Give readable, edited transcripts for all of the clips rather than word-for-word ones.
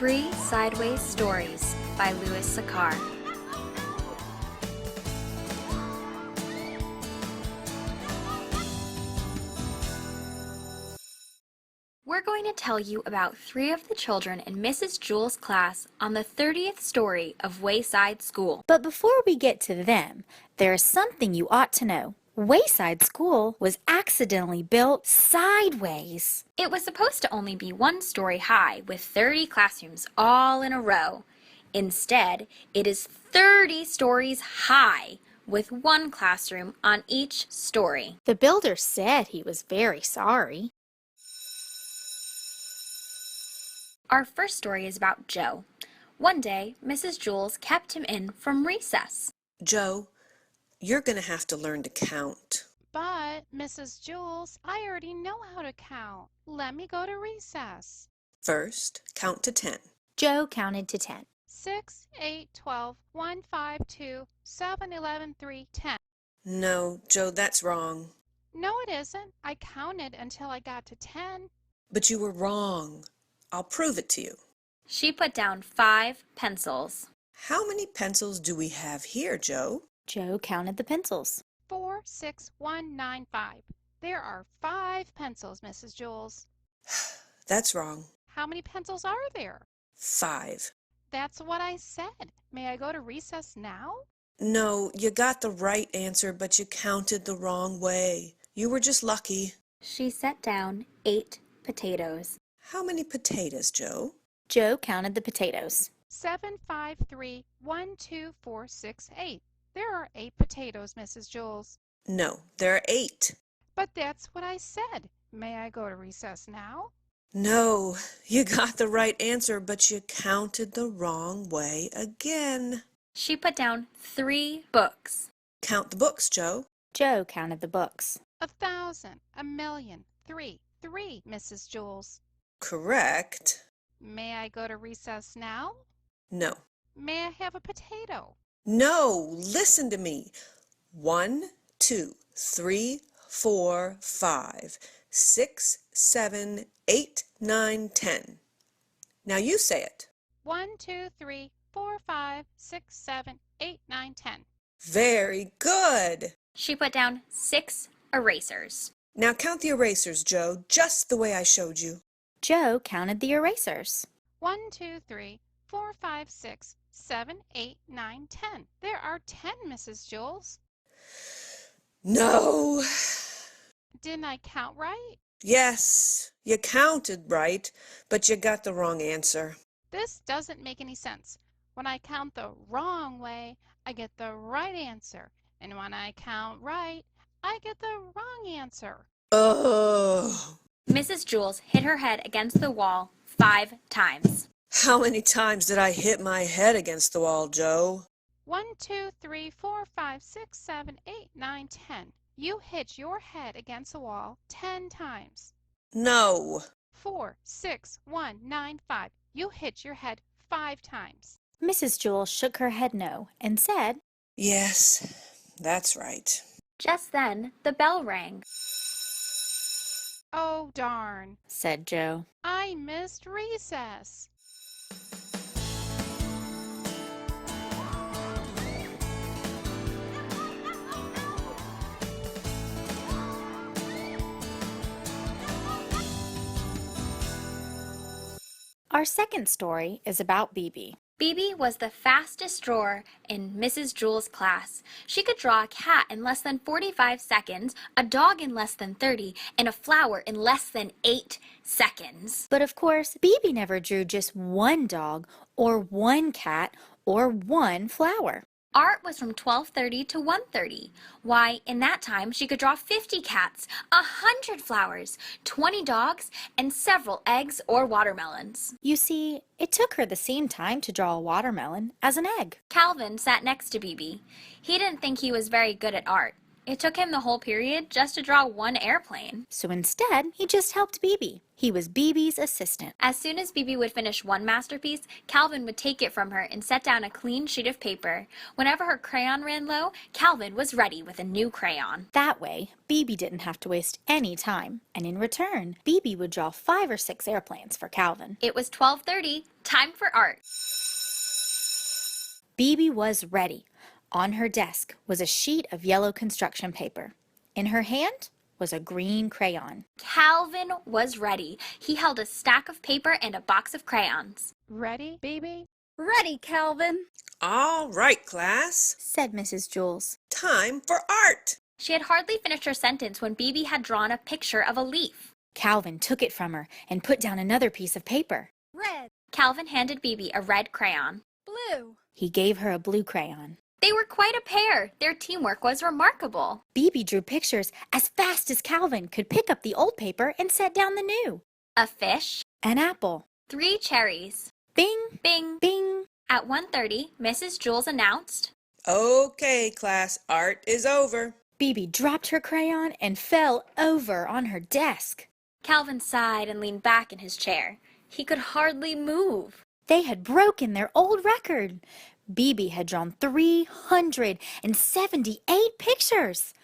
3 Sideways Stories by Louis Sakar. We're going to tell you about 3 of the children in Mrs. Jewls' class on the 30th story of Wayside School. But before we get to them, there is something you ought to know. Wayside School was accidentally built sideways. It was supposed to only be 1 story high with 30 classrooms all in a row. Instead, it is 30 stories high with 1 classroom on each story. The builder said he was very sorry. Our first story is about Joe. One day, Mrs. Jewls kept him in from recess. Joe, you're going to have to learn to count. But, Mrs. Jewls, I already know how to count. Let me go to recess. First, count to 10. Joe counted to 10. 6, 8, 12, 1, 5, 2, 7, 11, 3, 10. No, Joe, that's wrong. No, it isn't. I counted until I got to 10. But you were wrong. I'll prove it to you. She put down 5 pencils. How many pencils do we have here, Joe? Joe counted the pencils. 4, 6, 1, 9, 5. There are 5 pencils, Mrs. Jewls. That's wrong. How many pencils are there? 5. That's what I said. May I go to recess now? No, you got the right answer, but you counted the wrong way. You were just lucky. She set down 8 potatoes. How many potatoes, Joe? Joe counted the potatoes. 7, 5, 3, 1, 2, 4, 6, 8. There are 8 potatoes, Mrs. Jewls. No, there are 8. But that's what I said. May I go to recess now? No, you got the right answer, but you counted the wrong way again. She put down 3 books. Count the books, Joe. Joe counted the books. 1,000, 1,000,000, 3, 3, Mrs. Jewls. Correct. May I go to recess now? No. May I have a potato? No, listen to me. 1, 2, 3, 4, 5, 6, 7, 8, 9, 10. Now you say it. 1, 2, 3, 4, 5, 6, 7, 8, 9, 10. Very good. She put down 6 erasers. Now count the erasers, Joe, just the way I showed you. Joe counted the erasers. 1, 2, 3, 4, 5, 6, 7, 8, 9, 10. There are 10, Mrs. Jewls. No. Didn't I count right? Yes, you counted right, but you got the wrong answer. This doesn't make any sense. When I count the wrong way, I get the right answer. And when I count right, I get the wrong answer. Oh. Mrs. Jewls hit her head against the wall 5 times. How many times did I hit my head against the wall, Joe? 1, 2, 3, 4, 5, 6, 7, 8, 9, 10. You hit your head against the wall 10 times. No. 4, 6, 1, 9, 5. You hit your head 5 times. Mrs. Jewls shook her head no and said, Yes, that's right. Just then, the bell rang. Oh, darn. said Joe. I missed recess. Our second story is about Bebe. Bebe was the fastest drawer in Mrs. Jewls' class. She could draw a cat in less than 45 seconds, a dog in less than 30, and a flower in less than 8 seconds. But of course, Bebe never drew just 1 dog or 1 cat or 1 flower. Art was from 12:30 to 1:30. Why, in that time, she could draw 50 cats, 100 flowers, 20 dogs, and several eggs or watermelons. You see, it took her the same time to draw a watermelon as an egg. Calvin sat next to Bebe. He didn't think he was very good at art. It took him the whole period just to draw one airplane. So instead, he just helped Bebe. He was Bebe's assistant. As soon as Bebe would finish one masterpiece, Calvin would take it from her and set down a clean sheet of paper. Whenever her crayon ran low, Calvin was ready with a new crayon. That way, Bebe didn't have to waste any time. And in return, Bebe would draw 5 or 6 airplanes for Calvin. It was 12:30, time for art. Bebe was ready. On her desk was a sheet of yellow construction paper. In her hand was a green crayon. Calvin was ready. He held a stack of paper and a box of crayons. Ready, Bebe? Ready, Calvin. All right, class. Said Mrs. Jewls. Time for art. She had hardly finished her sentence when Bebe had drawn a picture of a leaf. Calvin took it from her and put down another piece of paper. Red. Calvin handed Bebe a red crayon. Blue. He gave her a blue crayon. They were quite a pair. Their teamwork was remarkable. Bebe drew pictures as fast as Calvin could pick up the old paper and set down the new. A fish, An apple. 3 cherries. Bing, Bing. bing. At 1:30, Mrs. Jewls announced, Okay, class, art is over. Bebe dropped her crayon and fell over on her desk. Calvin sighed and leaned back in his chair. He could hardly move. They had broken their old record. Bebe had drawn 378 pictures.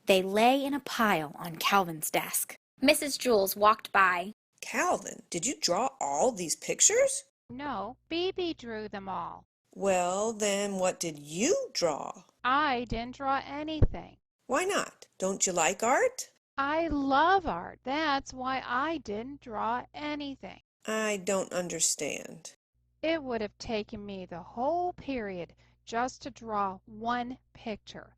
They lay in a pile on Calvin's desk. Mrs. Jewls walked by. Calvin, did you draw all these pictures? No, Bebe drew them all. Well, then what did you draw? I didn't draw anything. Why not? Don't you like art? I love art. That's why I didn't draw anything. I don't understand. It would have taken me the whole period just to draw one picture,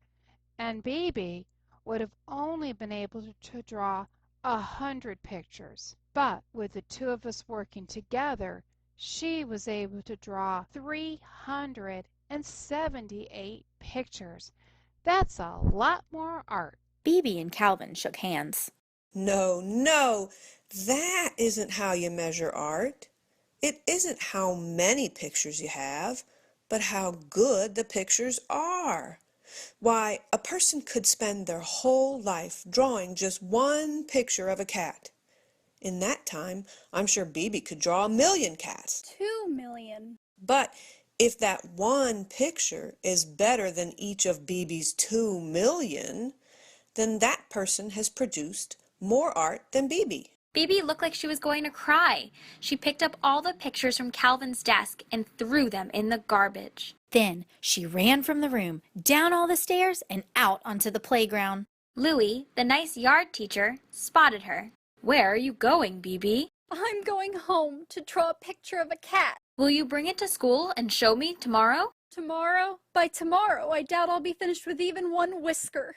and Bebe would have only been able to draw 100 pictures. But with the two of us working together, she was able to draw 378 pictures. That's a lot more art. Bebe and Calvin shook hands. No, that isn't how you measure art. It isn't how many pictures you have, but how good the pictures are. Why, a person could spend their whole life drawing just one picture of a cat. In that time, I'm sure Bebe could draw 1,000,000 cats. 2,000,000. But if that one picture is better than each of Bebe's 2,000,000, then that person has produced more art than Bebe. Bebe looked like she was going to cry. She picked up all the pictures from Calvin's desk and threw them in the garbage. Then she ran from the room, down all the stairs, and out onto the playground. Louis, the nice yard teacher, spotted her. Where are you going, Bebe? I'm going home to draw a picture of a cat. Will you bring it to school and show me tomorrow? Tomorrow? By tomorrow, I doubt I'll be finished with even one whisker.